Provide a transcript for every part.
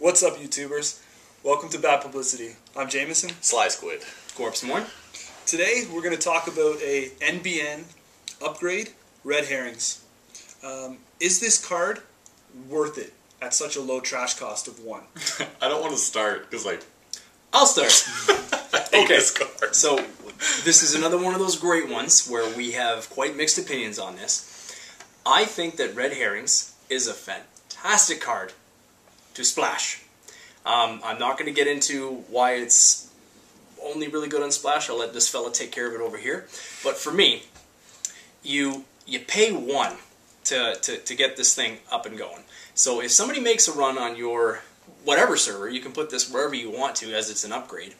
What's up, YouTubers? Welcome to Bad Publicity. I'm Jameson. Sly Squid. Corpse Morn. Today we're going to talk about a NBN Upgrade Red Herrings. Is this card worth it at such a low trash cost of 1? I don't want to start because, I'll start. okay, this card. So this is another one of those great ones where we have quite mixed opinions on this. I think that Red Herrings is a fantastic card to splash. I'm not going to get into why it's only really good on splash. I'll let this fella take care of it over here. But for me, you pay 1 to get this thing up and going. So if somebody makes a run on your whatever server, you can put this wherever you want to as it's an upgrade,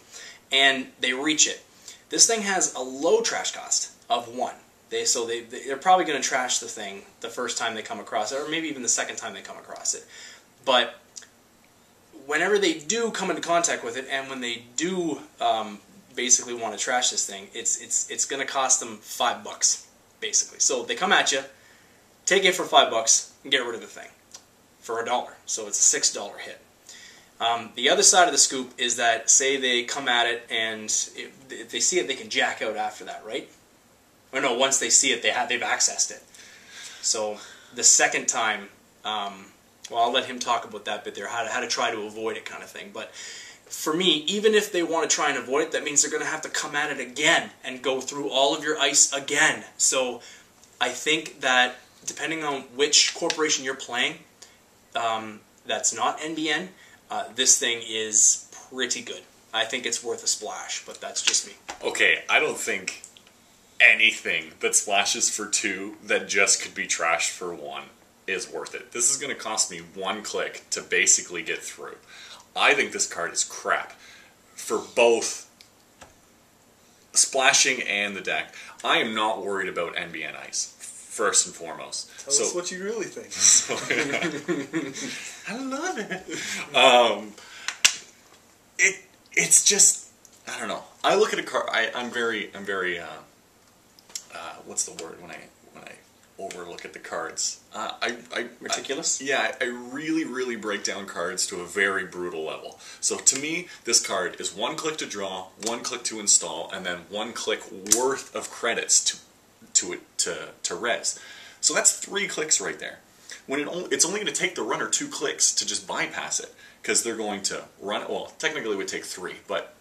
and they reach it. This thing has a low trash cost of 1. They're probably going to trash the thing the first time they come across it, or maybe even the second time they come across it. But whenever they do come into contact with it, and when they do basically want to trash this thing, it's going to cost them $5 basically. So they come at you, take it for $5, and get rid of the thing for $1. So it's a $6 hit. The other side of the scoop is that, say they come at it and if they see it, they can jack out after that, right? Or no, once they see it, they've accessed it. So the second time, well, I'll let him talk about that bit there, how to try to avoid it kind of thing. But for me, even if they want to try and avoid it, that means they're going to have to come at it again and go through all of your ice again. So I think that depending on which corporation you're playing, that's not NBN, this thing is pretty good. I think it's worth a splash, but that's just me. Okay, I don't think anything that splashes for 2 that just could be trashed for 1 is worth it. This is going to cost me 1 click to basically get through. I think this card is crap for both splashing and the deck. I am not worried about NBN Ice, first and foremost. Tell us what you really think. So, yeah. I love it. It's just, I don't know. I look at a card. I'm very what's the word when I overlook at the cards? Meticulous? I really break down cards to a very brutal level. So to me, this card is 1 click to draw, 1 click to install, and then 1 click worth of credits to res. So that's 3 clicks right there. When it's only going to take the runner 2 clicks to just bypass it, because they're going to run. Well, technically it would take 3, but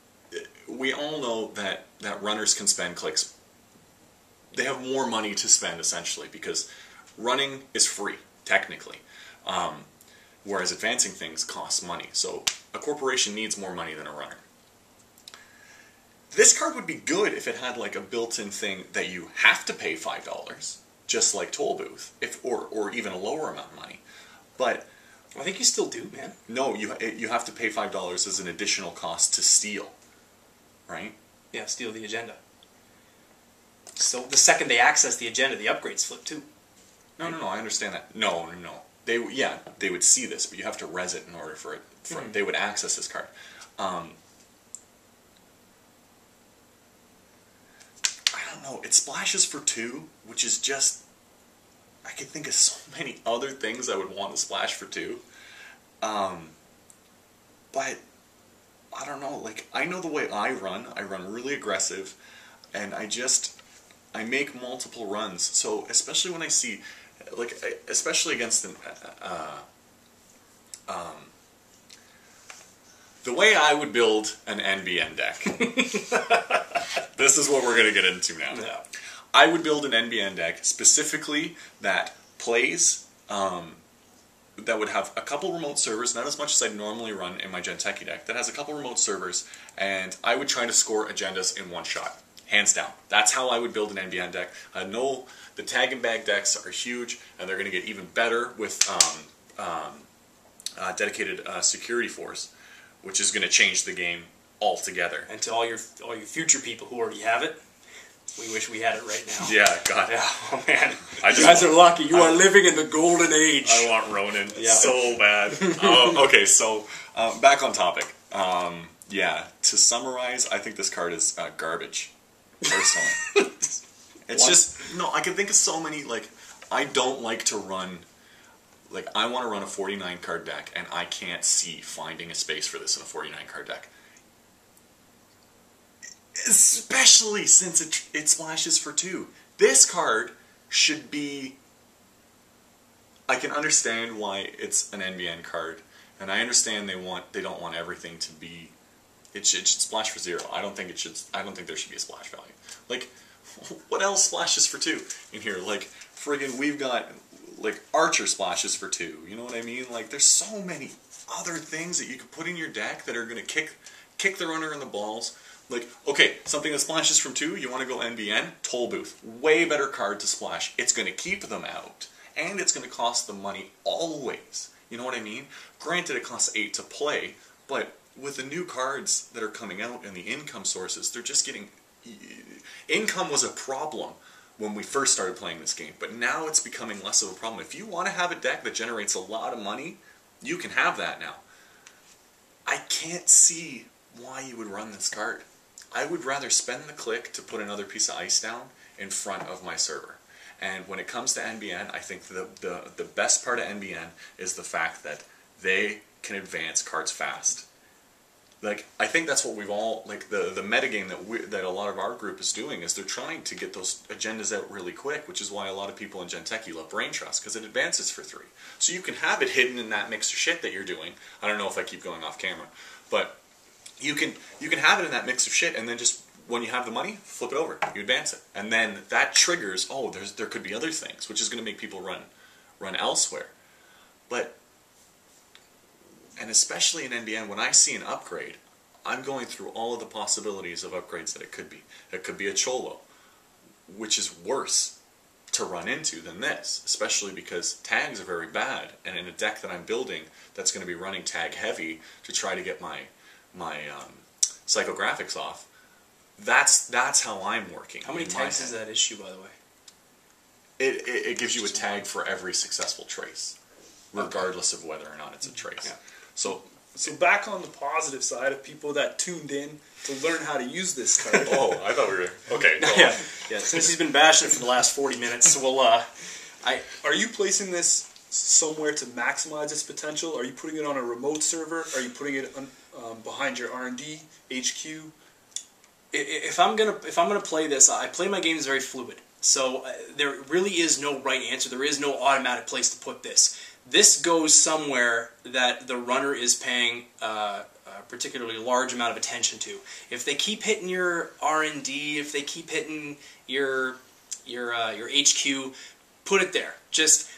we all know that runners can spend clicks. They have more money to spend, essentially, because running is free, technically. Whereas advancing things costs money. So a corporation needs more money than a runner. This card would be good if it had like a built-in thing that you have to pay $5, just like Toll Booth, or even a lower amount of money. But I think you still do, man. no, you have to pay $5 as an additional cost to steal, right? Yeah, steal the agenda. So the second they access the agenda, the upgrades flip too. No, I understand that. No. They would see this, but you have to res it in order for it. They would access this card. I don't know. It splashes for 2, which is just. I could think of so many other things I would want to splash for 2. But I don't know. Like, I know the way I run. I run really aggressive, and I make multiple runs. So especially when I see, like, especially against the way I would build an NBN deck. This is what we're going to get into now. Yeah. I would build an NBN deck specifically that plays, that would have a couple remote servers, not as much as I'd normally run in my Genteki deck, that has a couple remote servers, and I would try to score agendas in 1 shot. Hands down. That's how I would build an NBN deck. I know the tag and bag decks are huge, and they're going to get even better with dedicated security force, which is going to change the game altogether. And to all your future people who already have it, we wish we had it right now. Yeah, God. Yeah, oh man. You guys are lucky. You are living in the golden age. I want Ronin so bad. Okay, so back on topic. Yeah, to summarize, I think this card is garbage. Personally. It's just, no, I can think of so many, like, I don't like to run like, I want to run a 49 card deck, and I can't see finding a space for this in a 49 card deck. Especially since it splashes for 2. This card should be... I can understand why it's an NBN card, and I understand they don't want everything to be... It should splash for 0. I don't think there should be a splash value. Like, what else splashes for 2 in here? Like, friggin' we've got, like, Archer splashes for 2. You know what I mean? Like, there's so many other things that you could put in your deck that are going to kick the runner in the balls. Like, okay, something that splashes from 2, you want to go NBN? Toll Booth. Way better card to splash. It's going to keep them out, and it's going to cost them money always. You know what I mean? Granted, it costs 8 to play, but with the new cards that are coming out and the income sources, they're just getting... Income was a problem when we first started playing this game, but now it's becoming less of a problem. If you want to have a deck that generates a lot of money, you can have that now. I can't see why you would run this card. I would rather spend the click to put another piece of ice down in front of my server. And when it comes to NBN, I think the best part of NBN is the fact that they can advance cards fast. Like, I think that's what we've all, like, the metagame that a lot of our group is doing is they're trying to get those agendas out really quick, which is why a lot of people in Gen Techie love Brain Trust, because it advances for 3. So you can have it hidden in that mix of shit that you're doing. I don't know if I keep going off camera, but you can have it in that mix of shit, and then just, when you have the money, flip it over, you advance it. And then that triggers, oh, there could be other things, which is going to make people run elsewhere. But... And especially in NBN, when I see an upgrade, I'm going through all of the possibilities of upgrades that it could be. It could be a Cholo, which is worse to run into than this, especially because tags are very bad, and in a deck that I'm building that's going to be running tag heavy to try to get my psychographics off, that's how I'm working. How many tags does that issue, by the way? It gives you a tag for every successful trace, regardless of whether or not it's a trace. Yeah. So back on the positive side of people that tuned in to learn how to use this card. Oh, I thought we were... Okay. Yeah. Since he's been bashing it for the last 40 minutes, so we'll... Are you placing this somewhere to maximize its potential? Are you putting it on a remote server? Are you putting it behind your R&D HQ? If I'm gonna play this, I play my games very fluid. So there really is no right answer. There is no automatic place to put this. This goes somewhere that the runner is paying a particularly large amount of attention to. If they keep hitting your R&D, if they keep hitting your HQ, put it there. Just,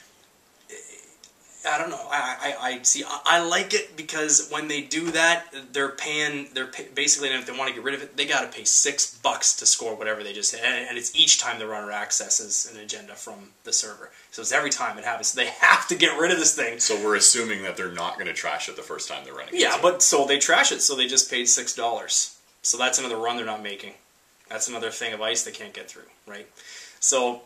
I don't know. I like it because when they do that, basically, if they want to get rid of it, they got to pay $6 to score whatever they just hit, and it's each time the runner accesses an agenda from the server. So it's every time it happens. So they have to get rid of this thing. So we're assuming that they're not going to trash it the first time they're running. Yeah, but so they trash it, so they just paid $6. So that's another run they're not making. That's another thing of ice they can't get through, right? So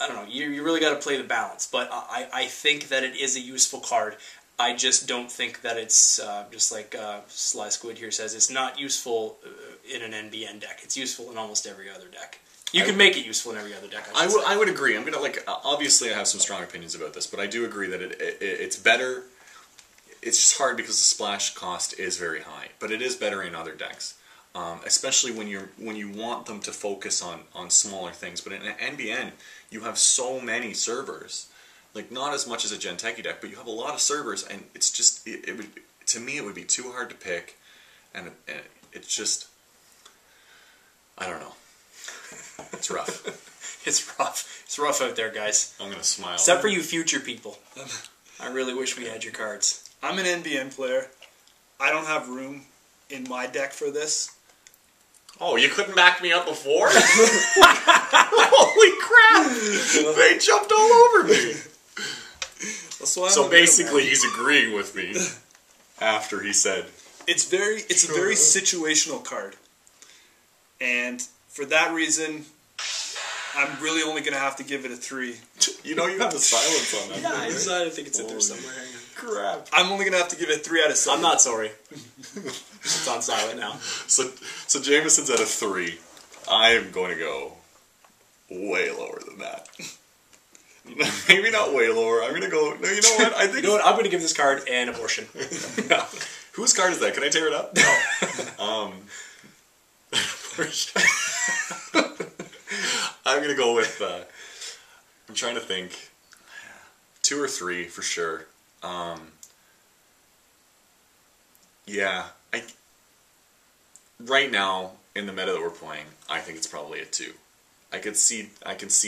I don't know. You really got to play the balance, but I think that it is a useful card. I just don't think that it's, just like Sly Squid here says, it's not useful in an NBN deck. It's useful in almost every other deck. You can make it useful in every other deck. I would agree. I'm gonna obviously I have some strong opinions about this, but I do agree that it's better. It's just hard because the splash cost is very high, but it is better in other decks. Especially when you want them to focus on smaller things. But in an NBN, you have so many servers, like not as much as a Gen Techie deck, but you have a lot of servers, and it's just to me it would be too hard to pick, and it's just, I don't know. It's rough. It's rough. It's rough out there, guys. I'm gonna smile. Except for you future people. I really wish we had your cards. I'm an NBN player. I don't have room in my deck for this. Oh, you couldn't back me up before? Holy crap! They jumped all over me. So basically, he's agreeing with me after he said, it's a very situational card, and for that reason, I'm really only going to have to give it a 3. You know, you have the silence on that. Yeah, right? I think it's in there somewhere. Hang on. Crap. I'm only going to have to give it a 3 out of 7. I'm not sorry. It's on silent now. So Jameson's at a 3. I am going to go way lower than that. Maybe not way lower. I'm gonna go. No, you know what? I think. You know what? I'm going to give this card an abortion. Whose card is that? Can I tear it up? No. I'm gonna go with. I'm trying to think. 2 or 3 for sure. Yeah, right now in the meta that we're playing, I think it's probably a 2. I can see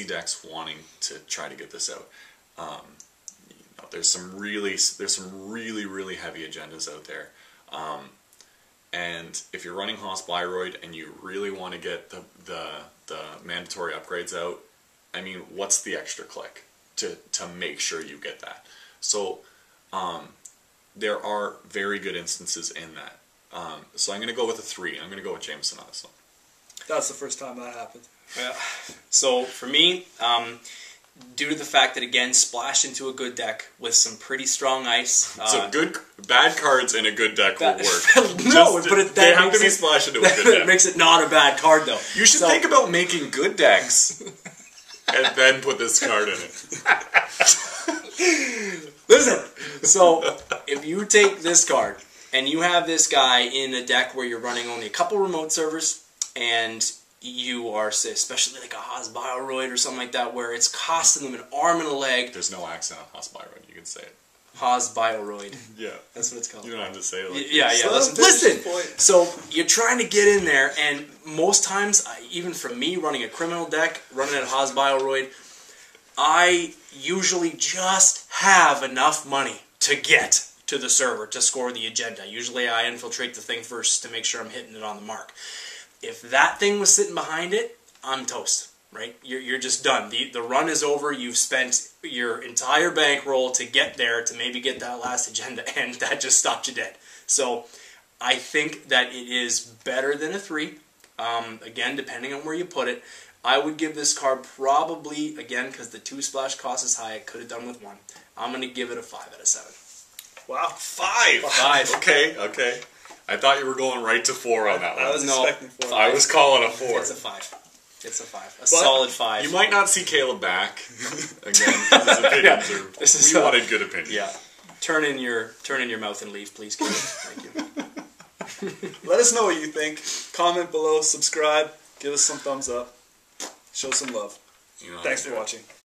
decks wanting to try to get this out. There's some really heavy agendas out there, and if you're running Haas Byroid and you really want to get the mandatory upgrades out, I mean, what's the extra click to make sure you get that? So there are very good instances in that. So I'm going to go with a 3. I'm going to go with Jameson on this one. That's the first time that happened. Yeah. So for me, due to the fact that again splashed into a good deck with some pretty strong ice. So bad cards in a good deck will work. They have to be splashed into a good deck. It makes it not a bad card though. You should think about making good decks and then put this card in it. Listen, so if you take this card and you have this guy in a deck where you're running only a couple remote servers and you are, say, especially like a Haas Byroid or something like that, where it's costing them an arm and a leg. There's no accent on Haas Byroid. You can say it. Haas Byroid. Yeah. That's what it's called. You don't have to say it like yeah. Listen. So you're trying to get in there, and most times, even for me running a criminal deck, running at Haas Byroid, I usually just have enough money to get to the server to score the agenda. Usually I infiltrate the thing first to make sure I'm hitting it on the mark. If that thing was sitting behind it, I'm toast, right? You're just done. The run is over. You've spent your entire bankroll to get there to maybe get that last agenda, and that just stopped you dead. So I think that it is better than a 3. Again, depending on where you put it. I would give this card probably, again, because the 2 splash cost is high, I could have done with 1. I'm going to give it a 5 out of 7. Wow, 5! 5. Okay. I thought you were going right to 4 on that one. I was expecting 4. I was calling a 4. It's a 5. It's a 5. A solid 5. You might not see Caleb back. Again, his opinions we wanted good opinions. Yeah. Turn in your mouth and leave, please, Caleb. Thank you. Let us know what you think. Comment below, subscribe, give us some thumbs up. Show some love. You know, Thanks for watching.